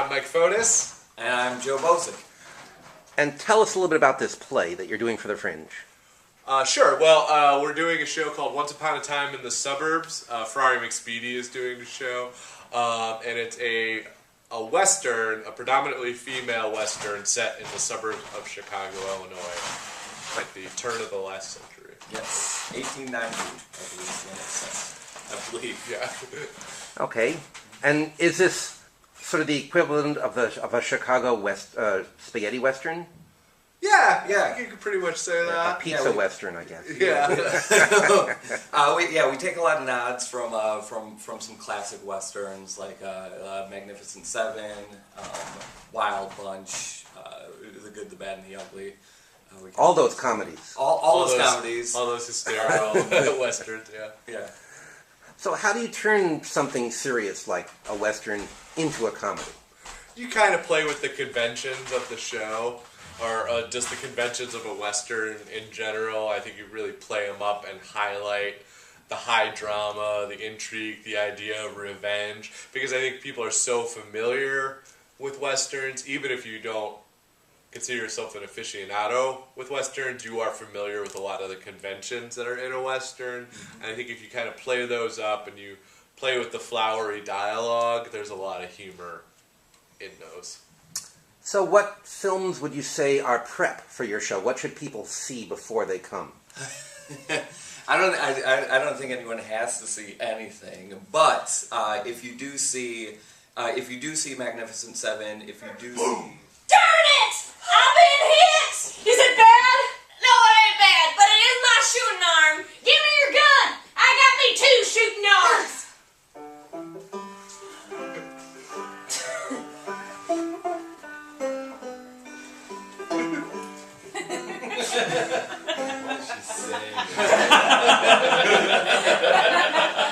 I'm Mike Fotis. And I'm Joe Bozic. And tell us a little bit about this play that you're doing for the Fringe. Sure. Well, we're doing a show called Once Upon a Time in the Suburbs. Ferrari McSpeedy is doing the show. And it's a Western, a predominantly female Western set in the suburbs of Chicago, Illinois, at the turn of the last century. Yes, 1890, I believe. Yeah. Okay. And is this sort of the equivalent of a Chicago spaghetti Western? Yeah, you could pretty much say that. A pizza Western, I guess. Yeah. We take a lot of nods from some classic Westerns like Magnificent Seven, Wild Bunch, The Good, the Bad, and the Ugly. All those comedies. All those comedies. All those hysterical Westerns, Yeah. So how do you turn something serious like a Western into a comedy? You kind of play with the conventions of the show, or just the conventions of a Western in general. I think you really play them up and highlight the high drama, the intrigue, the idea of revenge, because I think people are so familiar with Westerns, even if you don't consider yourself an aficionado with Westerns, you are familiar with a lot of the conventions that are in a Western. Mm-hmm. And I think if you kind of play those up and you play with the flowery dialogue, there's a lot of humor in those. So what films would you say are prep for your show? What should people see before they come? I don't think anyone has to see anything, but if you do see Magnificent Seven, if you do see... Darn it! I've been hit! Is it bad? No, it ain't bad, but it is my shooting arm. Give me your gun! I got me 2 shooting arms! What did she say?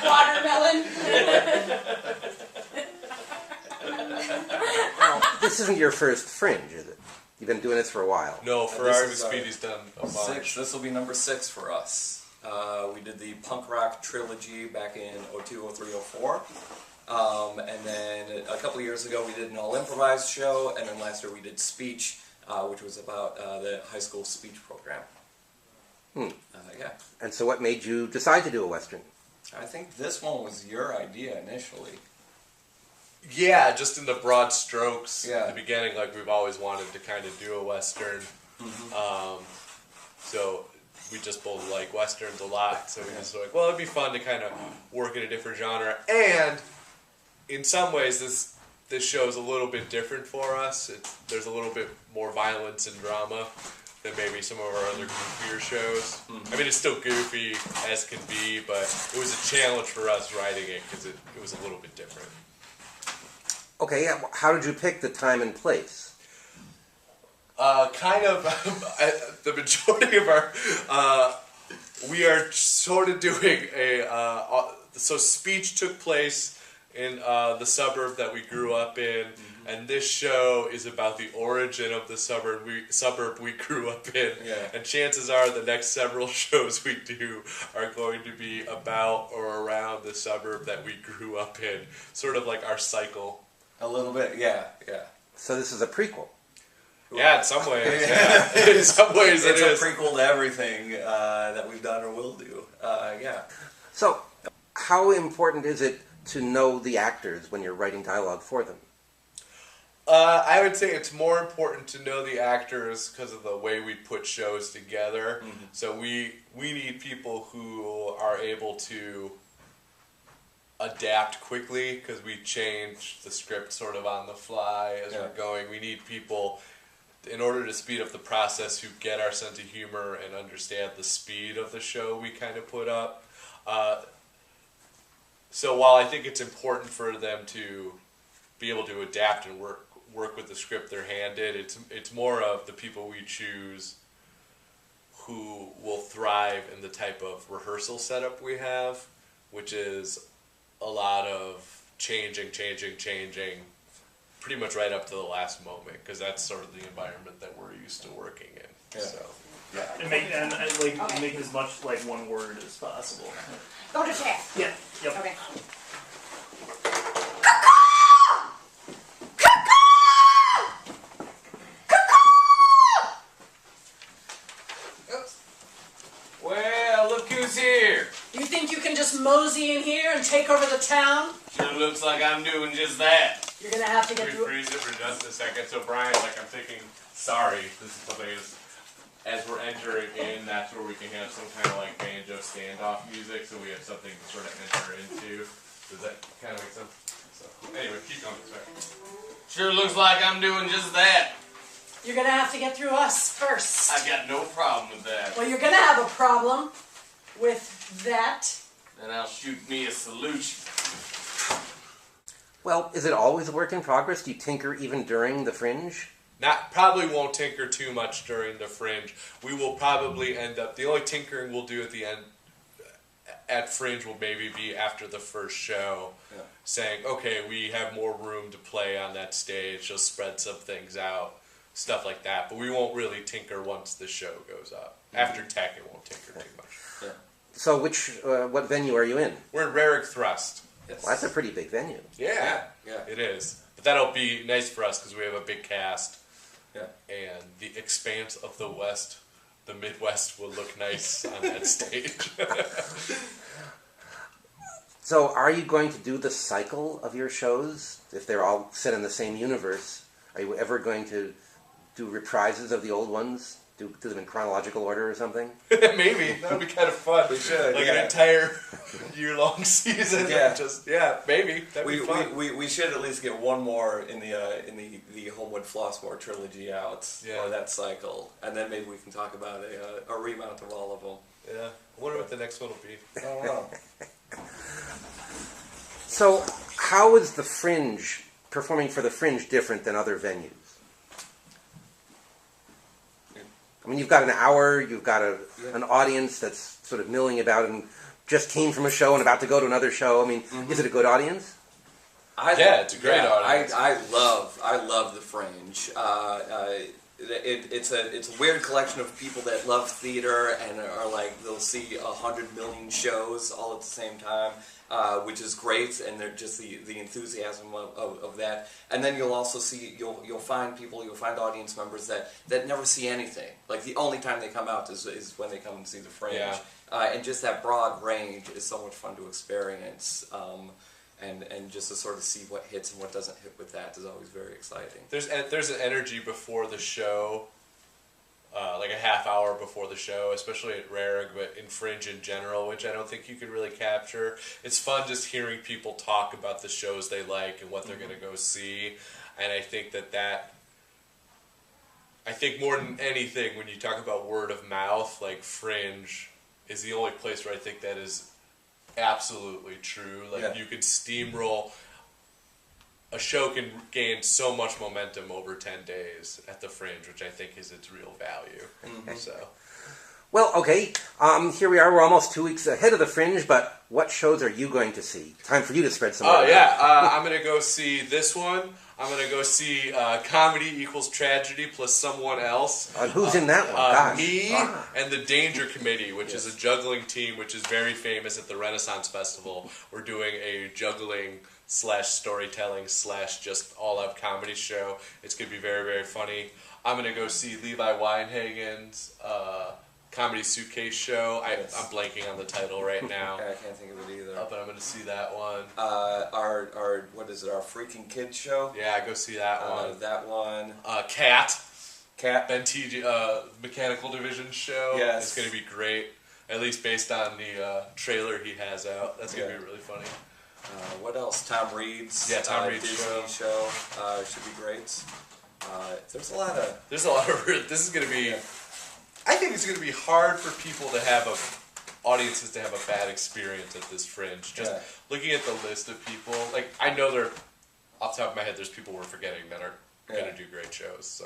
Watermelon. Well, this isn't your first Fringe, is it? You've been doing this for a while. No, Ferrari McSpeedy's done a bunch. 6. This will be number 6 for us. We did the punk rock trilogy back in 02, 03, 04. And then a couple of years ago we did an all-improvised show, and then last year we did Speech, which was about the high school speech program. Yeah. And so what made you decide to do a Western? I think this one was your idea initially. Yeah, just in the broad strokes. Yeah. In the beginning, like we've always wanted to kind of do a Western. Mm-hmm. So we just both like Westerns a lot. So we just were like, well, it'd be fun to kind of work in a different genre. And in some ways, this show is a little bit different for us. There's a little bit more violence and drama than maybe some of our other goofier shows. Mm-hmm. I mean, it's still goofy as can be, but it was a challenge for us writing it because it was a little bit different. Okay, how did you pick the time and place? The majority of our, we are sort of doing so Speech took place in the suburb that we grew up in, and this show is about the origin of the suburb we grew up in. Yeah. And chances are the next several shows we do are going to be about or around the suburb that we grew up in, sort of like our cycle. A little bit, yeah. So this is a prequel. Yeah, in some ways. Yeah. In some ways, it's it a is. prequel to everything that we've done or will do. Yeah. So how important is it to know the actors when you're writing dialogue for them? I would say it's more important to know the actors because of the way we put shows together. Mm-hmm. So we need people who are able to adapt quickly because we change the script sort of on the fly as we're going. We need people, in order to speed up the process, who get our sense of humor and understand the speed of the show we kind of put up. So while I think it's important for them to be able to adapt and work with the script they're handed, it's more of the people we choose who will thrive in the type of rehearsal setup we have, which is a lot of changing, pretty much right up to the last moment, because that's sort of the environment that we're used to working in. Yeah. So. Yeah. And make it as much like one word as possible. Go to chat. Yeah. Yep. Okay. mosey in here and take over the town? Sure looks like I'm doing just that. You're gonna have to Can get we through. freeze it for just a second? So Brian, like I'm thinking, sorry, this is something as we're entering in, that's where we can have some kind of like banjo standoff music, so we have something to sort of enter into. Does that kind of make sense? So anyway, keep going. Sorry. Sure looks like I'm doing just that. You're gonna have to get through us first. I've got no problem with that. Well, you're gonna have a problem with that. Then I'll shoot me a solution. Well, is it always a work in progress? Do you tinker even during the Fringe? Probably won't tinker too much during the Fringe. We will probably end up, the only tinkering we'll do at the end at Fringe will maybe be after the first show, saying, okay, we have more room to play on that stage, just spread some things out, stuff like that. But we won't really tinker once the show goes up. After Tech, it won't tinker too much. Yeah. So what venue are you in? We're in Rarick Thrust. Yes. Well, that's a pretty big venue. Yeah, it is. But that'll be nice for us because we have a big cast. Yeah. And the expanse of the West, the Midwest, will look nice on that stage. So are you going to do the cycle of your shows? If they're all set in the same universe, are you ever going to do reprises of the old ones? Do them in chronological order or something? Maybe. That would be kind of fun. We should, Like yeah. an entire year-long season. Yeah. Maybe. That'd be fun. We should at least get one more in the Homewood Flossmore trilogy out, or that cycle, and then maybe we can talk about a remount of all of them. Yeah. I wonder what the next one will be. I don't know. So how is the Fringe, performing for the Fringe, different than other venues? I mean, you've got an hour, you've got an audience that's sort of milling about and just came from a show and about to go to another show. I mean, is it a good audience? It's a great audience. I love the Fringe. It's a weird collection of people that love theater and are like, they'll see 100 million shows all at the same time, which is great, and they're just the enthusiasm of that. And then you'll also see, you'll find audience members that never see anything. Like the only time they come out is when they come and see the Fringe. Yeah. And just that broad range is so much fun to experience. And just to sort of see what hits and what doesn't hit with that is always very exciting. There's an energy before the show, like a half hour before the show, especially at Rarick, but in Fringe in general, which I don't think you could really capture. It's fun just hearing people talk about the shows they like and what they're going to go see, and I think I think more than anything, when you talk about word of mouth, like Fringe is the only place where I think that is absolutely true. Like you could steamroll. A show can gain so much momentum over 10 days at the Fringe, which I think is its real value. Mm-hmm. So, Well, okay, here we are. We're almost 2 weeks ahead of the Fringe, but what shows are you going to see? Time for you to spread some word. I'm going to go see this one. I'm going to go see Comedy Equals Tragedy plus someone else. Who's in that one? Gosh. Me and the Danger Committee, which is a juggling team, which is very famous at the Renaissance Festival. We're doing a juggling / storytelling / just all-out comedy show. It's going to be very, very funny. I'm going to go see Levi Weinhagen's Comedy Suitcase Show. I'm blanking on the title right now. I can't think of it either. But I'm going to see that one. Our Freaking Kids show? Yeah, go see that one. That one. Cat. Cat. Ben T.G. Mechanical Division show. Yes. It's going to be great. At least based on the trailer he has out. That's going to be really funny. What else? Tom Reed's. Yeah, Tom Reed's Disney show. Should be great. There's a lot of. This is going to be. I think it's going to be hard for people to have audiences to have a bad experience at this Fringe. Just looking at the list of people, like I know off the top of my head, there's people we're forgetting that are going to do great shows. So.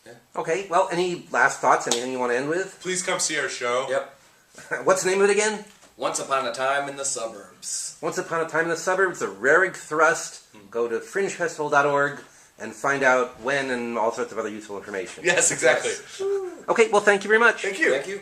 Yeah. Okay, well, any last thoughts? Anything you want to end with? Please come see our show. Yep. What's the name of it again? Once Upon a Time in the Suburbs. Once Upon a Time in the Suburbs, the Rarick Thrust. Go to fringefestival.org and find out when and all sorts of other useful information. Yes, exactly. Okay, well, thank you very much. Thank you. Thank you.